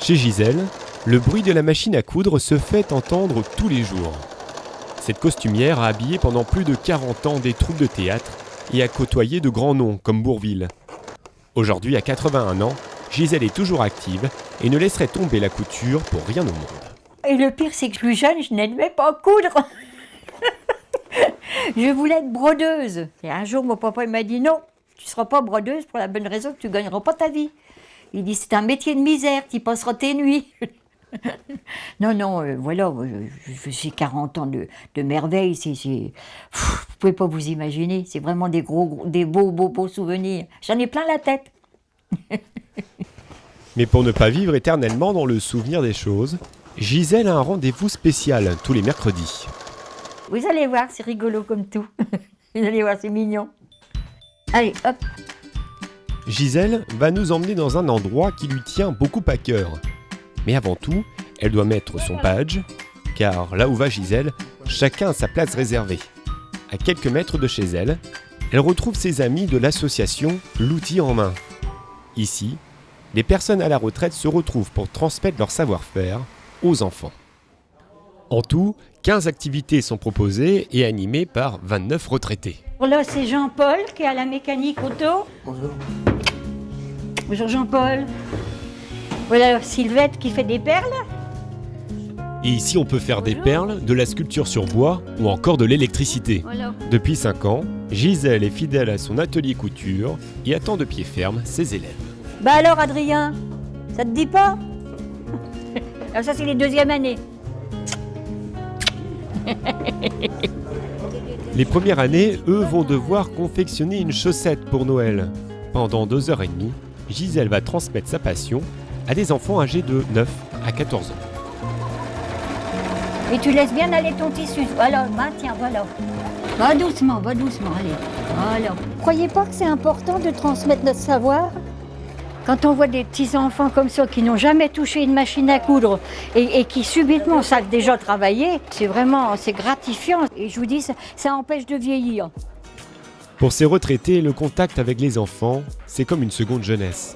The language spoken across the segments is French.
Chez Gisèle, le bruit de la machine à coudre se fait entendre tous les jours. Cette costumière a habillé pendant plus de 40 ans des troupes de théâtre et a côtoyé de grands noms comme Bourvil. Aujourd'hui, à 81 ans, Gisèle est toujours active et ne laisserait tomber la couture pour rien au monde. Et le pire, c'est que plus jeune, je n'aimais pas coudre. Je voulais être brodeuse. Et un jour, mon papa il m'a dit non, tu ne seras pas brodeuse pour la bonne raison que tu ne gagneras pas ta vie. Il dit c'est un métier de misère, tu y passeras tes nuits. Non, voilà, j'ai 40 ans de merveille. Vous ne pouvez pas vous imaginer. C'est vraiment des beaux souvenirs. J'en ai plein la tête. Mais pour ne pas vivre éternellement dans le souvenir des choses, Gisèle a un rendez-vous spécial tous les mercredis. Vous allez voir, c'est rigolo comme tout. Vous allez voir, c'est mignon. Allez, hop. Gisèle va nous emmener dans un endroit qui lui tient beaucoup à cœur. Mais avant tout, elle doit mettre son badge, car là où va Gisèle, chacun a sa place réservée. À quelques mètres de chez elle, elle retrouve ses amis de l'association L'Outil en main. Ici, les personnes à la retraite se retrouvent pour transmettre leur savoir-faire aux enfants. En tout, 15 activités sont proposées et animées par 29 retraités. Là, c'est Jean-Paul qui est à la mécanique auto. Bonjour. Bonjour Jean-Paul. Voilà Sylvette qui fait des perles. Et ici, on peut faire des perles, de la sculpture sur bois ou encore de l'électricité. Voilà. Depuis 5 ans, Gisèle est fidèle à son atelier couture et attend de pied ferme ses élèves. Bah alors Adrien, ça te dit pas? Alors ça c'est les deuxièmes années. Les premières années, eux, vont devoir confectionner une chaussette pour Noël. Pendant 2h30, Gisèle va transmettre sa passion à des enfants âgés de 9 à 14 ans. Et tu laisses bien aller ton tissu. Voilà, bah tiens, voilà. Va doucement, allez. Voilà. Croyez pas que c'est important de transmettre notre savoir? Quand on voit des petits enfants comme ça qui n'ont jamais touché une machine à coudre et qui subitement savent déjà travailler, c'est gratifiant. Et je vous dis, ça empêche de vieillir. Pour ces retraités, le contact avec les enfants, c'est comme une seconde jeunesse.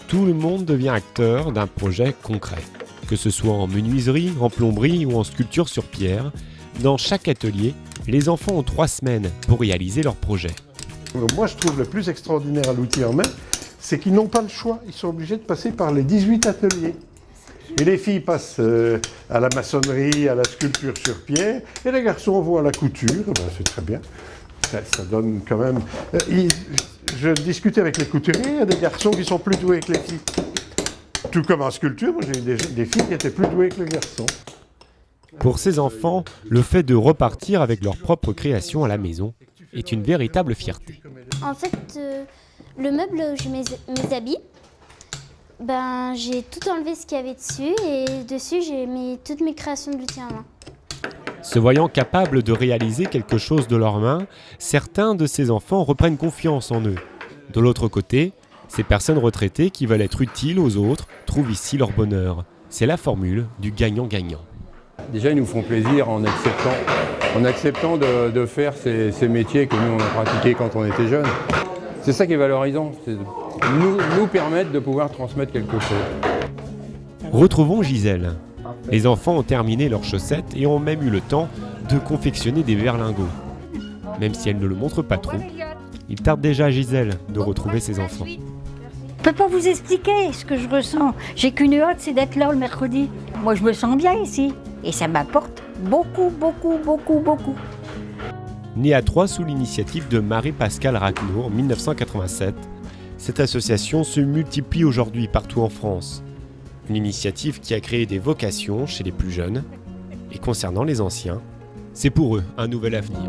Tout le monde devient acteur d'un projet concret. Que ce soit en menuiserie, en plomberie ou en sculpture sur pierre, dans chaque atelier, les enfants ont 3 semaines pour réaliser leur projet. Moi, je trouve le plus extraordinaire à l'outil en main, c'est qu'ils n'ont pas le choix. Ils sont obligés de passer par les 18 ateliers. Et les filles passent à la maçonnerie, à la sculpture sur pierre, et les garçons vont à la couture. Ben, c'est très bien. Ça donne quand même... Je discutais avec les couturiers, il y a des garçons qui sont plus doués que les filles. Tout comme en sculpture, moi j'ai eu des filles qui étaient plus douées que les garçons. Pour ces enfants, le fait de repartir avec leur propre création à la maison est une véritable fierté. En fait, le meuble où j'ai mes habits, j'ai tout enlevé ce qu'il y avait dessus et dessus j'ai mis toutes mes créations de l'outil en main. Se voyant capables de réaliser quelque chose de leurs mains, certains de ces enfants reprennent confiance en eux. De l'autre côté, ces personnes retraitées qui veulent être utiles aux autres trouvent ici leur bonheur. C'est la formule du gagnant-gagnant. Déjà, ils nous font plaisir en acceptant de faire ces métiers que nous on a pratiqués quand on était jeunes. C'est ça qui est valorisant, c'est nous permettre de pouvoir transmettre quelque chose. Retrouvons Gisèle. Les enfants ont terminé leurs chaussettes et ont même eu le temps de confectionner des berlingots. Même si elle ne le montre pas trop, il tarde déjà à Gisèle de retrouver ses enfants. Je ne peux pas vous expliquer ce que je ressens. J'ai qu'une hâte, c'est d'être là le mercredi. Moi, je me sens bien ici. Et ça m'apporte beaucoup. Née à Troyes sous l'initiative de Marie-Pascale Raquenot en 1987, cette association se multiplie aujourd'hui partout en France. Une initiative qui a créé des vocations chez les plus jeunes. Et concernant les anciens, c'est pour eux un nouvel avenir.